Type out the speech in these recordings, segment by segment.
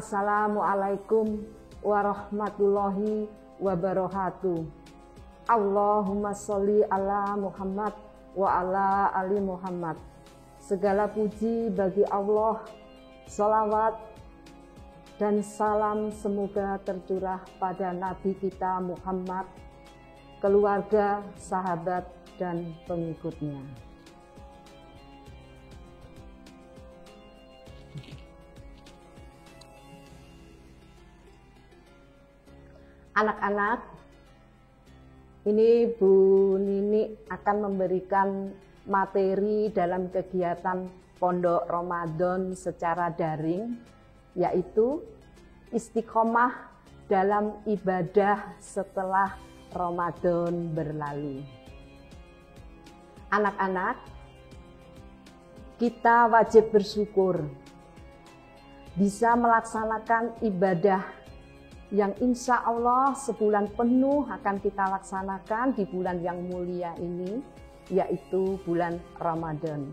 Assalamualaikum warahmatullahi wabarakatuh. Allahumma sholli ala Muhammad wa ala ali Muhammad. Segala puji bagi Allah, sholawat dan salam semoga tercurah pada Nabi kita Muhammad, keluarga, sahabat, dan pengikutnya. Anak-anak, ini Bu Nini akan memberikan materi dalam kegiatan Pondok Ramadan secara daring, yaitu istiqomah dalam ibadah setelah Ramadan berlalu. Anak-anak, kita wajib bersyukur bisa melaksanakan ibadah yang insya Allah sebulan penuh akan kita laksanakan di bulan yang mulia ini, yaitu bulan Ramadan.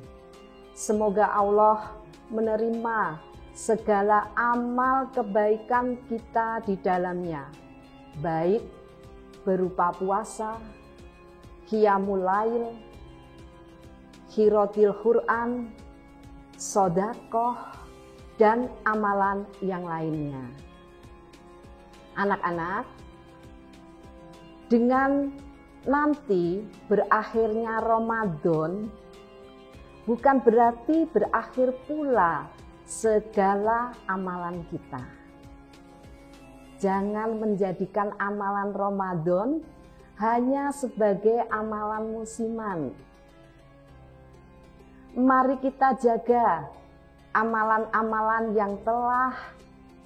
Semoga Allah menerima segala amal kebaikan kita di dalamnya, baik berupa puasa, qiyamul lail, qiraatil Quran, sedekah, dan amalan yang lainnya. Anak-anak, dengan nanti berakhirnya Ramadan bukan berarti berakhir pula segala amalan kita. Jangan menjadikan amalan Ramadan hanya sebagai amalan musiman. Mari kita jaga amalan-amalan yang telah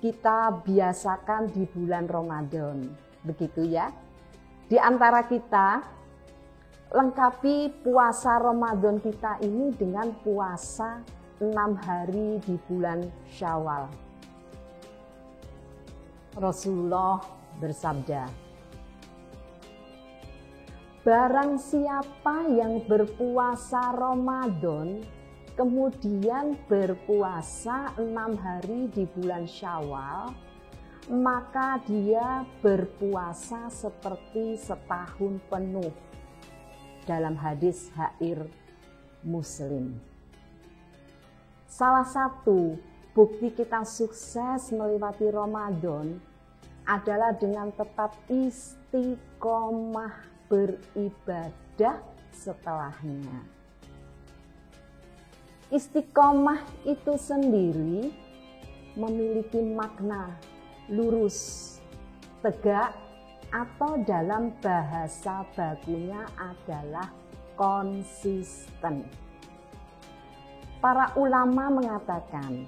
kita biasakan di bulan Ramadan, begitu ya. Di antara kita, lengkapi puasa Ramadan kita ini dengan puasa 6 hari di bulan Syawal. Rasulullah bersabda, barang siapa yang berpuasa Ramadan kemudian berpuasa 6 hari di bulan Syawal, maka dia berpuasa seperti setahun penuh. Dalam hadis Sahih Muslim. Salah satu bukti kita sukses melewati Ramadan adalah dengan tetap istiqomah beribadah setelahnya. Istiqomah itu sendiri memiliki makna lurus, tegak, atau dalam bahasa bakunya adalah konsisten. Para ulama mengatakan,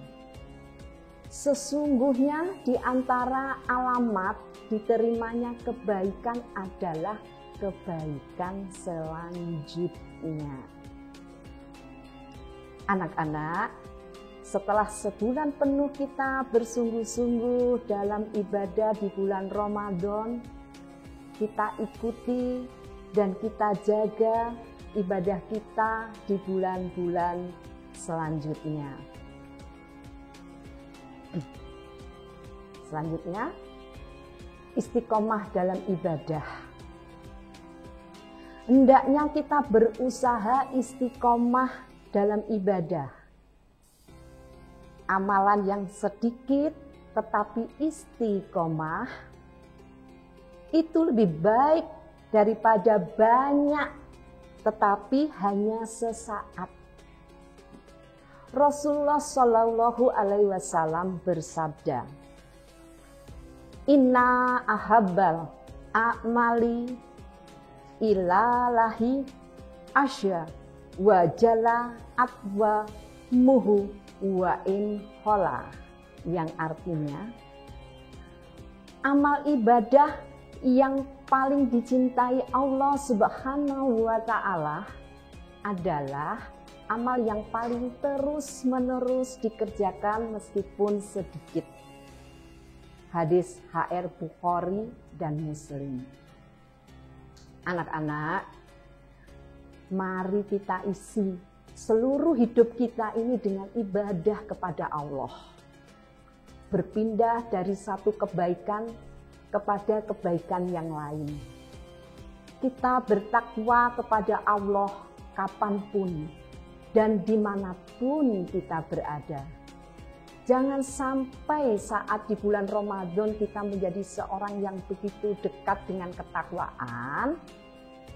sesungguhnya di antara alamat diterimanya kebaikan adalah kebaikan selanjutnya. Anak-anak, setelah sebulan penuh kita bersungguh-sungguh dalam ibadah di bulan Ramadan, kita ikuti dan kita jaga ibadah kita di bulan-bulan selanjutnya. Selanjutnya, istiqomah dalam ibadah. Hendaknya kita berusaha istiqomah dalam ibadah. Amalan yang sedikit tetapi istiqomah itu lebih baik daripada banyak tetapi hanya sesaat. Rasulullah Shallallahu Alaihi Wasallam bersabda, Inna ahabbal a'mali ilalahi asya wa jala atwa muhu wa in hola, yang artinya amal ibadah yang paling dicintai Allah Subhanahu wa Ta'ala adalah amal yang paling terus-menerus dikerjakan meskipun sedikit. Hadis HR Bukhari dan Muslim. Anak-anak, mari kita isi seluruh hidup kita ini dengan ibadah kepada Allah. berpindah dari satu kebaikan kepada kebaikan yang lain. Kita bertakwa kepada Allah kapanpun dan dimanapun kita berada. Jangan sampai saat di bulan Ramadan kita menjadi seorang yang begitu dekat dengan ketakwaan,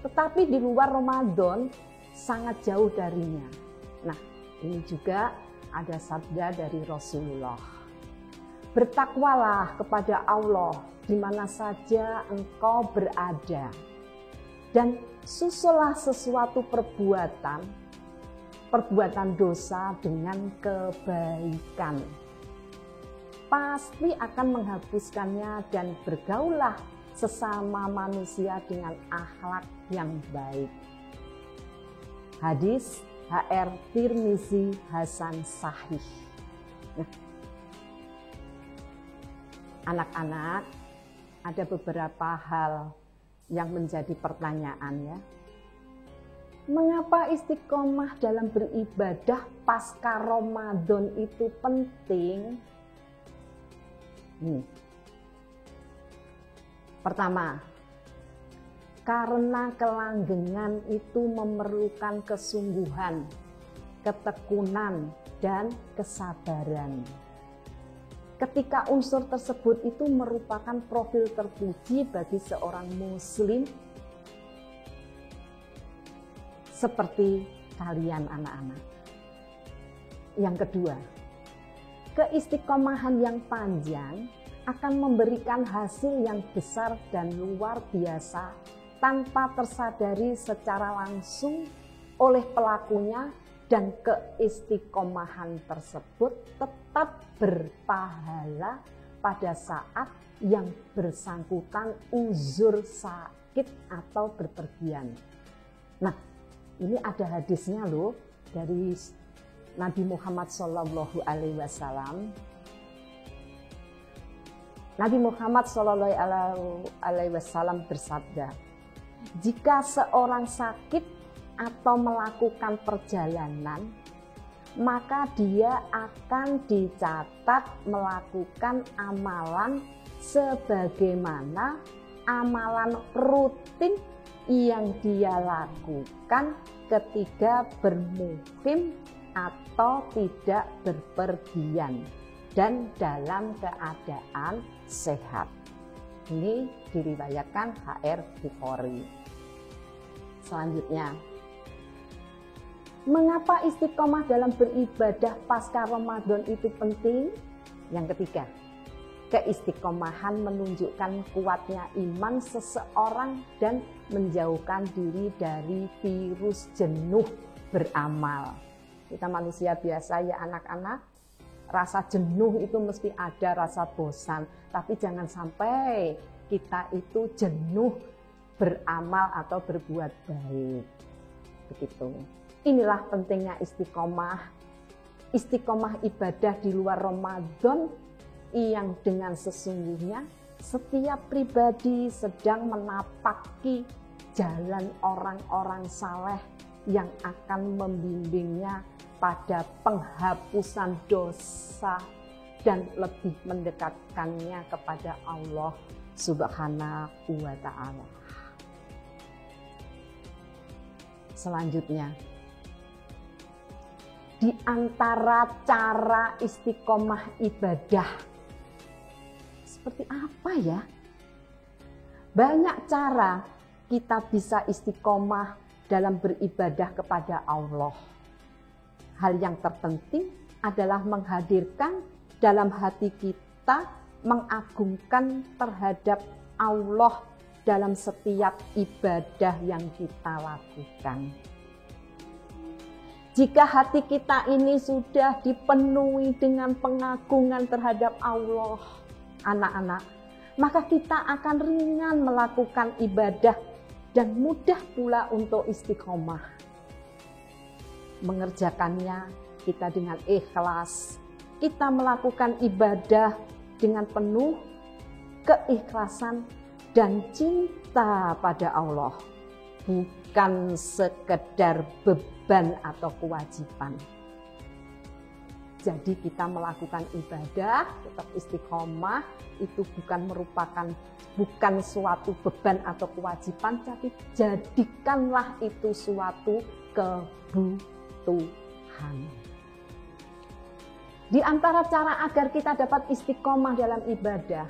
tetapi di luar Ramadan sangat jauh darinya. Nah, ini juga ada sabda dari Rasulullah. Bertakwalah kepada Allah di mana saja engkau berada, dan susulah sesuatu perbuatan dosa dengan kebaikan. Pasti akan menghapuskannya, dan bergaullah sesama manusia dengan akhlak yang baik. Hadis HR Tirmizi Hasan Sahih. Nah, anak-anak, ada beberapa hal yang menjadi pertanyaan ya. Mengapa istiqomah dalam beribadah pasca Ramadan itu penting? Pertama, karena kelanggengan itu memerlukan kesungguhan, ketekunan, dan kesabaran. Ketika unsur tersebut itu merupakan profil terpuji bagi seorang muslim seperti kalian anak-anak. Yang kedua, keistiqomahan yang panjang akan memberikan hasil yang besar dan luar biasa tanpa tersadari secara langsung oleh pelakunya, dan keistiqomahan tersebut tetap berpahala pada saat yang bersangkutan uzur sakit atau berpergian. Nah, ini ada hadisnya loh dari Nabi Muhammad Shallallahu Alaihi Wasallam. Nabi Muhammad Shallallahu Alaihi Wasallam bersabda, jika seorang sakit atau melakukan perjalanan, maka dia akan dicatat melakukan amalan sebagaimana amalan rutin yang dia lakukan ketika bermukim atau tidak berpergian dan dalam keadaan sehat. Ini diriwayatkan HR Bukhari. Selanjutnya, mengapa istiqomah dalam beribadah pasca Ramadan itu penting? Yang ketiga, keistiqomahan menunjukkan kuatnya iman seseorang dan menjauhkan diri dari virus jenuh beramal. Kita manusia biasa ya anak-anak, rasa jenuh itu mesti ada, rasa bosan. Tapi jangan sampai kita itu jenuh beramal atau berbuat baik. Begitu. Inilah pentingnya istiqomah. Istiqomah ibadah di luar Ramadan yang dengan sesungguhnya setiap pribadi sedang menapaki jalan orang-orang saleh yang akan membimbingnya pada penghapusan dosa dan lebih mendekatkannya kepada Allah Subhanahu wa Ta'ala. Selanjutnya, di antara cara istiqomah ibadah seperti apa ya? Banyak cara kita bisa istiqomah dalam beribadah kepada Allah. Hal yang terpenting adalah menghadirkan dalam hati kita, mengagungkan terhadap Allah dalam setiap ibadah yang kita lakukan. Jika hati kita ini sudah dipenuhi dengan pengagungan terhadap Allah, anak-anak, maka kita akan ringan melakukan ibadah dan mudah pula untuk istiqomah. Mengerjakannya kita dengan ikhlas, kita melakukan ibadah dengan penuh keikhlasan dan cinta pada Allah, bukan sekedar beban atau kewajiban. Jadi kita melakukan ibadah, tetap istiqomah, itu bukan suatu beban atau kewajiban, tapi jadikanlah itu suatu kebutuhan. Di antara cara agar kita dapat istiqomah dalam ibadah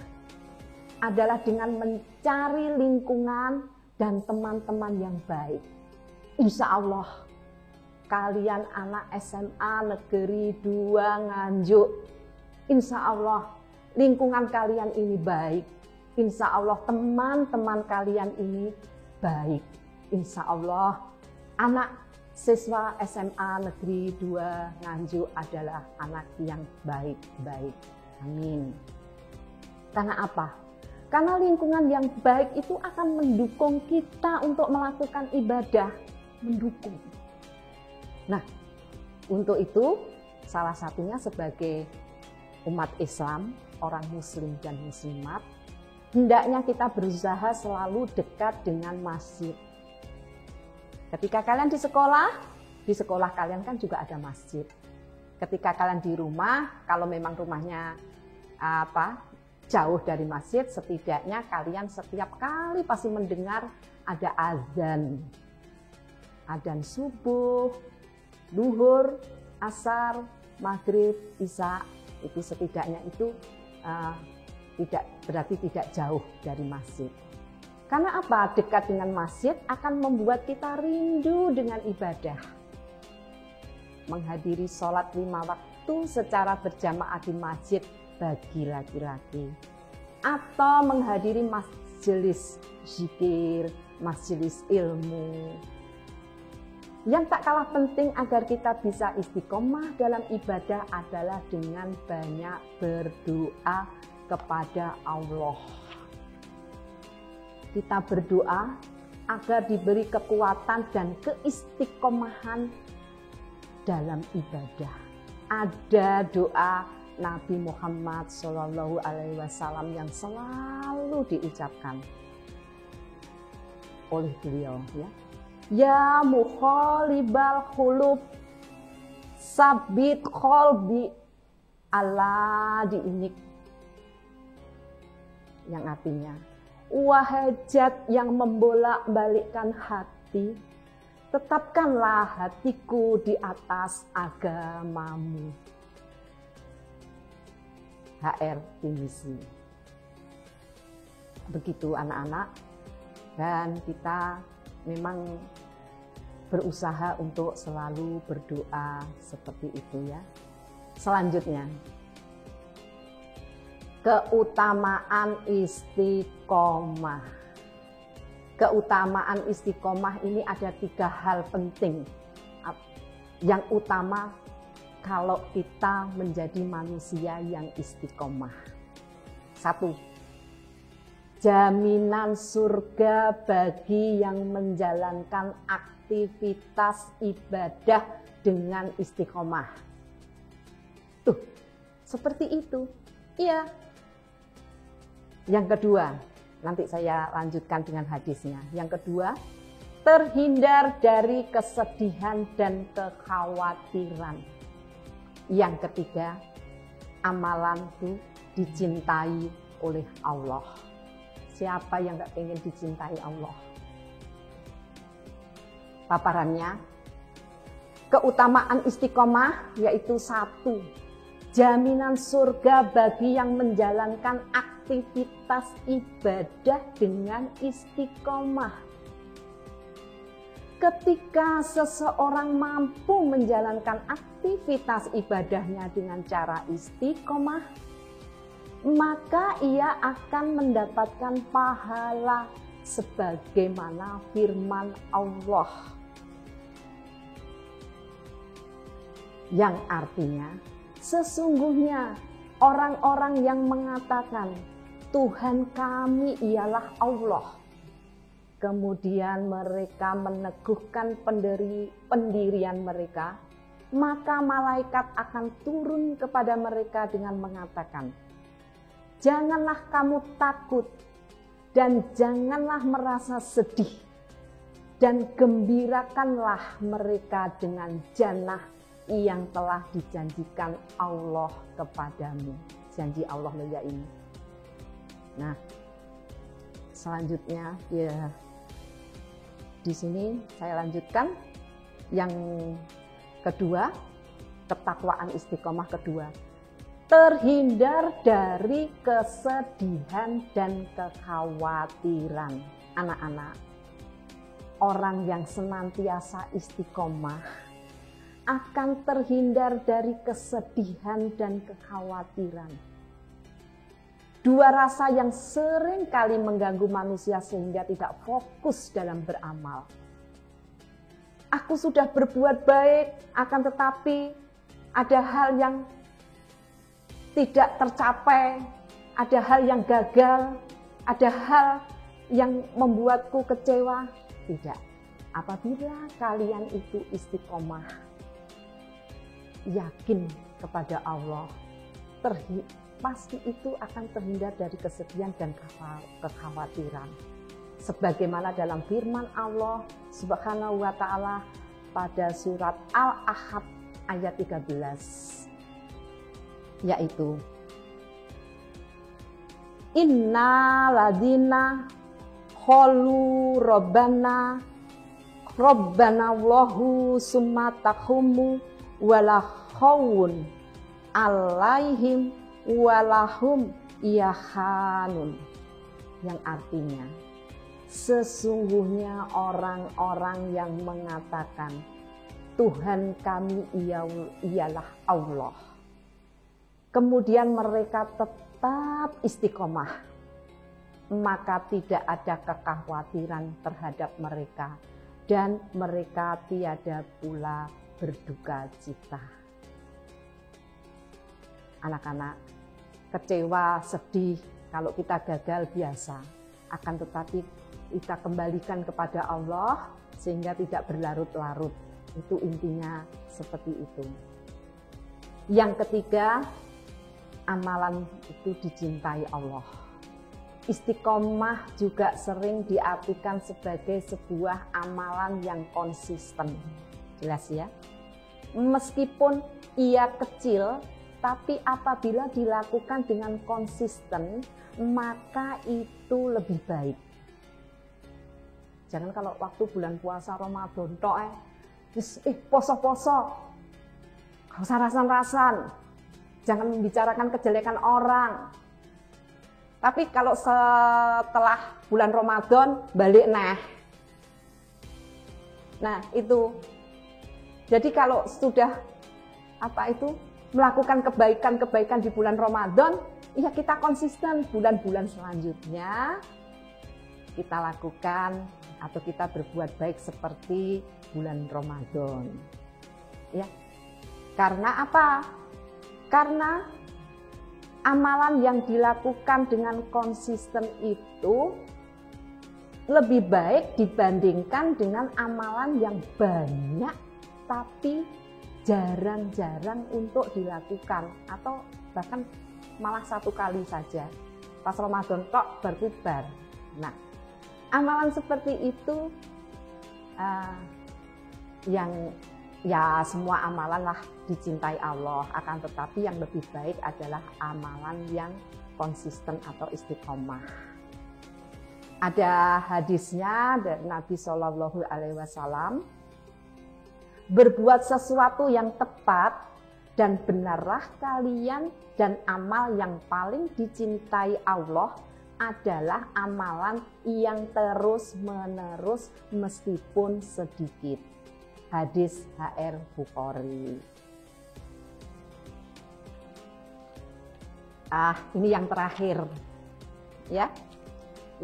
adalah dengan mencari lingkungan dan teman-teman yang baik. Insya Allah kalian anak SMA Negeri 2 Nganjuk, insya Allah lingkungan kalian ini baik. Insya Allah teman-teman kalian ini baik. Insya Allah anak siswa SMA Negeri 2 Nganjuk adalah anak yang baik-baik. Amin. Karena apa? Karena lingkungan yang baik itu akan mendukung kita untuk melakukan ibadah. Mendukung. Nah, untuk itu salah satunya sebagai umat Islam, orang muslim dan muslimat, hendaknya kita berusaha selalu dekat dengan masjid. Ketika kalian di sekolah kalian kan juga ada masjid. Ketika kalian di rumah, kalau memang rumahnya jauh dari masjid, setidaknya kalian setiap kali pasti mendengar ada azan. Azan subuh, duhur, asar, maghrib, isya, itu setidaknya itu berarti tidak jauh dari masjid. Karena apa? Dekat dengan masjid akan membuat kita rindu dengan ibadah. Menghadiri sholat 5 waktu secara berjamaah di masjid bagi laki-laki. Atau menghadiri majelis zikir, majelis ilmu. Yang tak kalah penting agar kita bisa istiqomah dalam ibadah adalah dengan banyak berdoa kepada Allah. Kita berdoa agar diberi kekuatan dan keistiqomahan dalam ibadah. Ada doa Nabi Muhammad SAW yang selalu diucapkan oleh beliau, ya. Ya muqallibal qulub, sabit qalbi ala diinik. Yang artinya, wahai zat yang membolak-balikkan hati, tetapkanlah hatiku di atas agamamu. HR Tirmizi. Begitu anak-anak, dan kita memang berusaha untuk selalu berdoa seperti itu, ya. Selanjutnya, keutamaan istiqomah. Keutamaan istiqomah ini ada 3 hal penting. Yang utama, kalau kita menjadi manusia yang istiqomah. 1. Jaminan surga bagi yang menjalankan aktivitas ibadah dengan istiqomah. Tuh, seperti itu. Iya. Yang kedua, nanti saya lanjutkan dengan hadisnya. Yang kedua, terhindar dari kesedihan dan kekhawatiran. Yang ketiga, amalan itu dicintai oleh Allah. Siapa yang gak pengen dicintai Allah? Paparannya, keutamaan istiqomah yaitu 1, jaminan surga bagi yang menjalankan aktivitas ibadah dengan istiqomah. Ketika seseorang mampu menjalankan aktivitas ibadahnya dengan cara istiqomah, maka ia akan mendapatkan pahala sebagaimana firman Allah. Yang artinya, sesungguhnya orang-orang yang mengatakan Tuhan kami ialah Allah, kemudian mereka meneguhkan pendirian mereka, maka malaikat akan turun kepada mereka dengan mengatakan, janganlah kamu takut dan janganlah merasa sedih, dan gembirakanlah mereka dengan jannah yang telah dijanjikan Allah kepadamu. Janji Allah loh ya ini. Nah, selanjutnya ya di sini saya lanjutkan yang kedua, ketakwaan istiqomah kedua. Terhindar dari kesedihan dan kekhawatiran. Anak-anak, orang yang senantiasa istiqomah akan terhindar dari kesedihan dan kekhawatiran. Dua rasa yang sering kali mengganggu manusia sehingga tidak fokus dalam beramal. Aku sudah berbuat baik, akan tetapi ada hal yang tidak tercapai, ada hal yang gagal, ada hal yang membuatku kecewa. Tidak. Apabila kalian itu istiqomah, yakin kepada Allah, pasti itu akan terhindar dari kesedihan dan kekhawatiran. Sebagaimana dalam firman Allah Subhanahu wa taala pada surat Al-Ahqaf ayat 13, yaitu Inna ladina qalu rabbana Allahu summa tahumu wala khawun alaihim walahum yahanun, yang artinya sesungguhnya orang-orang yang mengatakan Tuhan kami ialah Allah, kemudian mereka tetap istiqomah, maka tidak ada kekhawatiran terhadap mereka dan mereka tiada pula berduka cita. Anak-anak, kecewa, sedih kalau kita gagal biasa, akan tetapi kita kembalikan kepada Allah sehingga tidak berlarut-larut. Itu intinya seperti itu. Yang ketiga, amalan itu dicintai Allah. Istiqomah juga sering diartikan sebagai sebuah amalan yang konsisten. Jelas ya? Meskipun ia kecil, tapi apabila dilakukan dengan konsisten, maka itu lebih baik. Jangan kalau waktu bulan puasa Ramadan tok poso-poso, gak usah rasan-rasan. Jangan membicarakan kejelekan orang. Tapi kalau setelah bulan Ramadan balik nah itu. Jadi kalau sudah melakukan kebaikan-kebaikan di bulan Ramadan, ya kita konsisten. Bulan-bulan selanjutnya kita lakukan atau kita berbuat baik seperti bulan Ramadan. Ya. Karena apa? Karena amalan yang dilakukan dengan konsisten itu lebih baik dibandingkan dengan amalan yang banyak tapi jarang-jarang untuk dilakukan atau bahkan malah satu kali saja pas Ramadan kok berbubar. Nah, amalan seperti itu yang ya semua amalan lah dicintai Allah, akan tetapi yang lebih baik adalah amalan yang konsisten atau istiqomah. Ada hadisnya dari Nabi Shallallahu Alaihi Wasallam, berbuat sesuatu yang tepat dan benarlah kalian, dan amal yang paling dicintai Allah adalah amalan yang terus-menerus meskipun sedikit. Hadis HR Bukhari. Ini yang terakhir. Ya.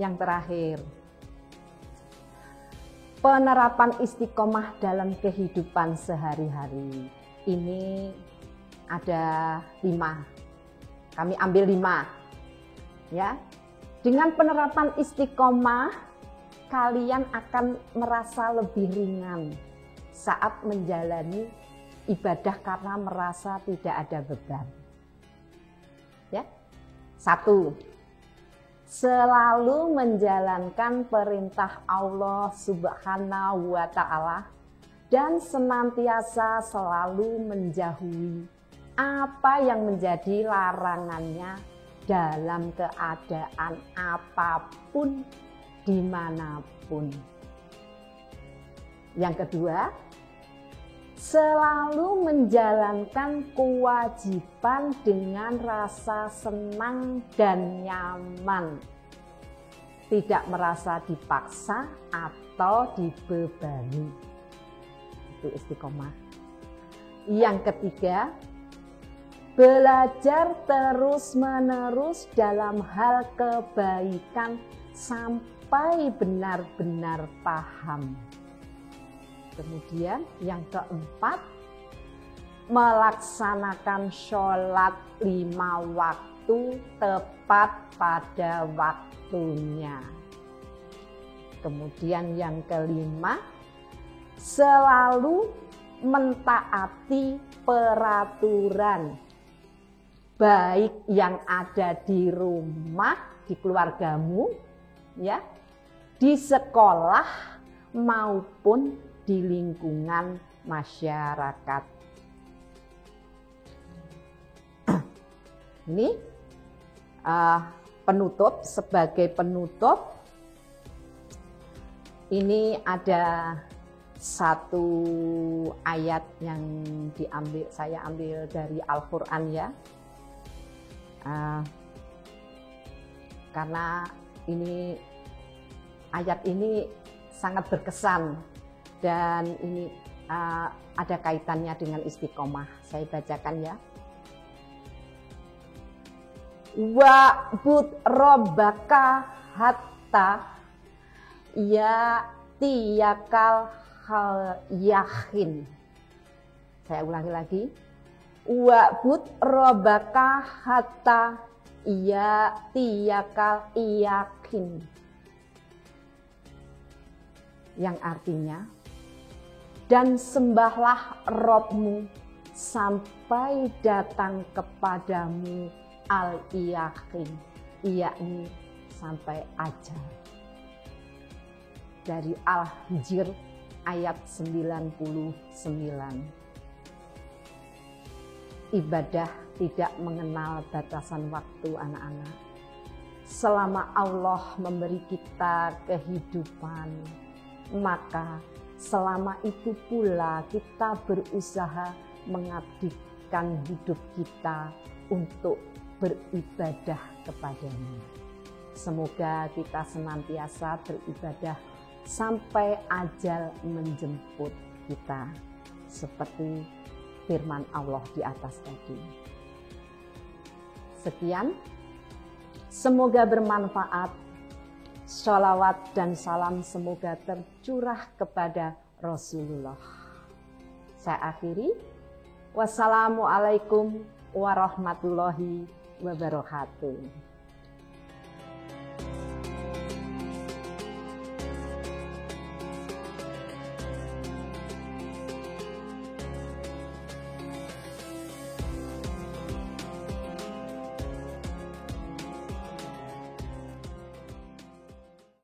Yang terakhir. Penerapan istiqomah dalam kehidupan sehari-hari. Ini ada 5. Kami ambil 5. Ya. Dengan penerapan istiqomah, kalian akan merasa lebih ringan saat menjalani ibadah karena merasa tidak ada beban. Ya. 1. Selalu menjalankan perintah Allah Subhanahu wa taala dan senantiasa selalu menjauhi apa yang menjadi larangannya dalam keadaan apapun, dimanapun. Yang kedua, selalu menjalankan kewajiban dengan rasa senang dan nyaman, tidak merasa dipaksa atau dibebani. Itu istiqomah. Yang ketiga, belajar terus-menerus dalam hal kebaikan sampai benar-benar paham. Kemudian yang keempat, melaksanakan sholat 5 waktu tepat pada waktunya. Kemudian yang kelima, selalu mentaati peraturan, baik yang ada di rumah, di keluargamu, ya, di sekolah maupun di lingkungan masyarakat. Ini penutup, sebagai penutup, ini ada satu ayat yang saya ambil dari Al-Quran, ya. Karena ini ayat ini sangat berkesan dan ini ada kaitannya dengan istiqomah. Saya bacakan, ya. Wa'bud rabbaka hatta ya'tiyakal yakin. Saya ulangi lagi. Wa'bud rabbaka hatta ya'tiyakal yakin. Yang artinya, dan sembahlah Robmu sampai datang kepadamu al-yakin, yakni sampai ajal. Dari Al-Hijr ayat 99. Ibadah tidak mengenal batasan waktu, anak-anak. Selama Allah memberi kita kehidupan, maka selama itu pula kita berusaha mengabdikan hidup kita untuk beribadah kepadanya. Semoga kita senantiasa beribadah sampai ajal menjemput kita, seperti firman Allah di atas tadi. Sekian, semoga bermanfaat. Sholawat dan salam semoga tercurah kepada Rasulullah. Saya akhiri. Wassalamualaikum warahmatullahi wabarakatuh.